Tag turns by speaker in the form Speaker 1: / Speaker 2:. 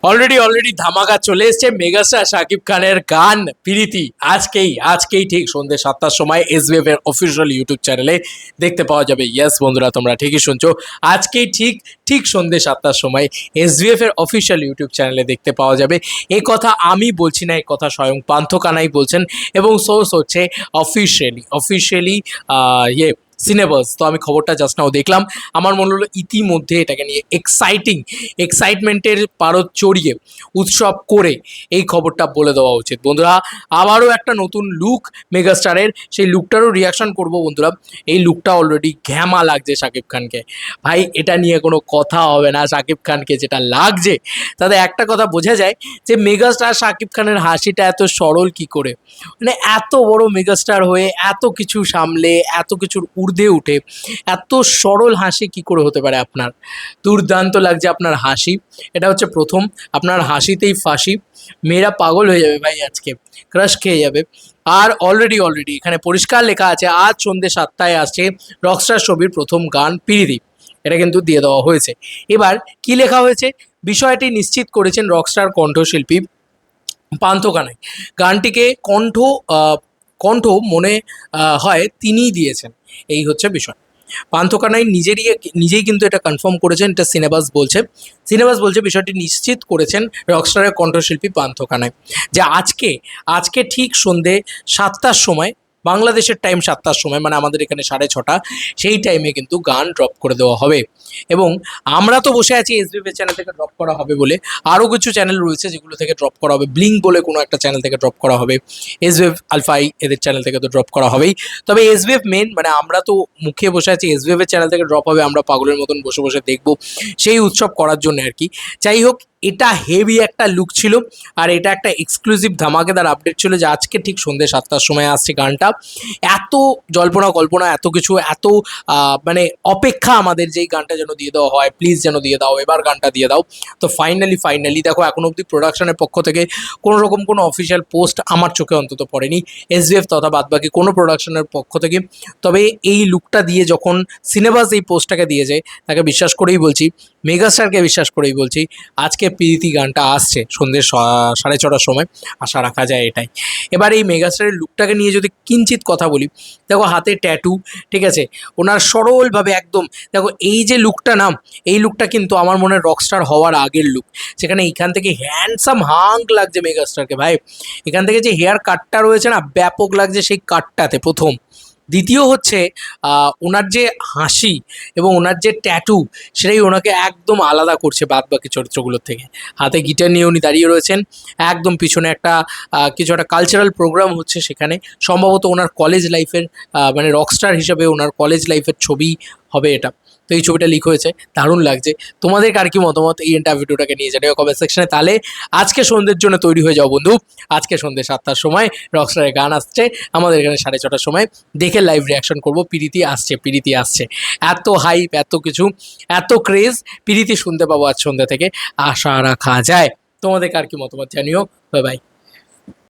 Speaker 1: Already ধামাকা চলে এসছে মেগাস্টার শাকিব খানের গান প্রীতি আজকেই ঠিক সন্ধ্যে 7টার সময় এসবিএফ এর অফিসিয়াল ইউটিউব চ্যানেলে দেখতে পাওয়া যাবে। ইয়েস বন্ধুরা, তোমরা ঠিকই শুনছো, আজকেই ঠিক সন্ধ্যে 7টার সময় এসবিএফ এর অফিসিয়াল ইউটিউব চ্যানেলে দেখতে পাওয়া যাবে। এই কথা আমি বলছি না, এই কথা স্বয়ং পান্থ কানাই বলছেন এবং সোর্স হচ্ছে অফিসিয়ালি সিনেবাস। তো আমি খবরটা জাস্ট নাও দেখলাম, আমার মনে হলো ইতিমধ্যে এটাকে নিয়ে এক্সাইটমেন্টের পারদ চড়িয়ে উৎসব করে এই খবরটা বলে দেওয়া উচিত। বন্ধুরা, আবারও একটা নতুন লুক মেগাস্টারের, সেই লুকটারও রিয়াকশন করব বন্ধুরা। এই লুকটা অলরেডি ঘ্যামা লাগছে শাকিব খানকে, ভাই এটা নিয়ে কোনো কথা হবে না। শাকিব খানকে যেটা লাগছে তাতে একটা কথা বোঝা যায় যে মেগাস্টার শাকিব খানের হাসিটা এত সরল কি করে, মানে এত বড় মেগাস্টার হয়ে এত কিছু সামলে এত কিছুর ঊর্ধ্বে উঠে এত সরল হাসি কি করে হতে পারে আপনার। দুর্দান্ত লাগছে আপনার হাসি, এটা হচ্ছে প্রথম। আপনার হাসিতেই ফাঁসি, মেয়েরা পাগল হয়ে যাবে ভাই, আজকে ক্রাশ খেয়ে যাবে। আর অলরেডি এখানে পরিষ্কার লেখা আছে আজ সন্ধ্যে 7টায় আসছে রকস্টার ছবির প্রথম গান প্রীতি, এটা কিন্তু দিয়ে দেওয়া হয়েছে। এবার কি লেখা হয়েছে, বিষয়টি নিশ্চিত করেছেন রকস্টার কণ্ঠশিল্পী পান্থ কানাই। গানটিকে কণ্ঠ মনে হয় তিনিই দিয়েছেন, এই হচ্ছে বিষয়। পান্থ কানাই নিজেই কিন্তু এটা কনফার্ম করেছেন, এটা সিনেবাস বলছে বিষয়টি নিশ্চিত করেছেন রকস্টারের কণ্ঠশিল্পী পান্থ কানাই, যে আজকে ঠিক সন্ধে 7টার সময়, বাংলাদেশের টাইম 7টার সময়, মানে আমাদের এখানে 6:30, সেই টাইমে কিন্তু গান ড্রপ করে দেওয়া হবে। এবং আমরা তো বসে আছি এসবিএফ চ্যানেল থেকে ড্রপ করা হবে বলে, আরও কিছু চ্যানেল রয়েছে যেগুলো থেকে ড্রপ করা হবে। ব্লিঙ্ক বলে কোনো একটা চ্যানেল থেকে ড্রপ করা হবে, এসবিএফ আলফাই এদের চ্যানেল থেকে তো ড্রপ করা হবেই। তবে এসবিএফ মেন, মানে আমরা তো মুখিয়ে বসে আছি এসবিএফ এর চ্যানেল থেকে ড্রপ হবে, আমরা পাগলের মতন বসে দেখব সেই উৎসব করার জন্য আর কি। যাই হোক, এটা হেভি একটা লুক ছিল, আর এটা একটা এক্সক্লুসিভ ধামাকেদার আপডেট ছিল যে আজকে ঠিক সন্ধ্যে 7টার সময় আসছে গানটা। এত জল্পনা কল্পনা, এত কিছু, এত মানে অপেক্ষা আমাদের, যেই গানটা যেন দিয়ে দেওয়া হয়, প্লিজ যেন দিয়ে দাও, এবার গানটা দিয়ে দাও। তো ফাইনালি দেখো, এখন অবধি প্রোডাকশনের পক্ষ থেকে কোনো রকম কোনো অফিসিয়াল পোস্ট আমার চোখে অন্তত পড়েনি এসবিএফ তথা বাদবাকি কোনো প্রোডাকশনের পক্ষ থেকে। তবে এই লুকটা দিয়ে যখন সিনেবাস এই পোস্টটাকে দিয়েছে, তাকে বিশ্বাস করেই বলছি, মেগাস্টারকে বিশ্বাস করেই বলছি, আজকে প্রীতি গানটা আসছে সন্ধ্যে 6:30টার সময়, আশা রাখা যায় এটাই। এবার এই মেগাস্টারের লুকটাকে নিয়ে যদি কিঞ্চিত কথা বলি, দেখো হাতে ট্যাটু, ঠিক আছে, ওনার সরলভাবে একদম, দেখো এই যে লুকটা না, এই লুকটা কিন্তু আমার মনে হয় রকস্টার হওয়ার আগের লুক, সেখানে এইখান থেকে হ্যান্ডসাম হাঙ্ক লাগছে মেগাস্টারকে ভাই। এখান থেকে যে হেয়ার কাটটা রয়েছে না, ব্যাপক লাগছে সেই কাটটাতে, প্রথম। দ্বিতীয় হচ্ছে ওনার যে হাসি এবং ওনার যে ট্যাটু, সেটাই ওনাকে একদম আলাদা করছে বাদ বাকি চরিত্রগুলোর থেকে। হাতে গিটার নিয়ে উনি দাঁড়িয়ে রয়েছেন, একদম পিছনে একটা কিছু একটা কালচারাল প্রোগ্রাম হচ্ছে সেখানে, সম্ভবত ওনার কলেজ লাইফের, মানে রকস্টার হিসেবে ওনার কলেজ লাইফের ছবি হবে এটা। তো এই ছবিটা লিক হয়েছে, দারুণ লাগছে। তোমাদের কার কি মতামত এই ইন্টারভিউটাকে নিয়ে জানিও কমেন্ট সেকশনে। তাহলে আজকে সন্ধ্যের জন্য তৈরি হয়ে যাও বন্ধু, আজকে সন্ধ্যে 7টার সময় রকস্টারের গান আসছে আমাদের এখানে 6:30টার সময়, দেখে লাইভ রিয়াকশন করবো। প্রীতি আসছে, এত হাইপ, এত কিছু, এত ক্রেজ, প্রীতি শুনতে পাবো আজ সন্ধ্যা থেকে, আশা রাখা যায়। তোমাদের কার কি মতামত জানিও। Bye bye.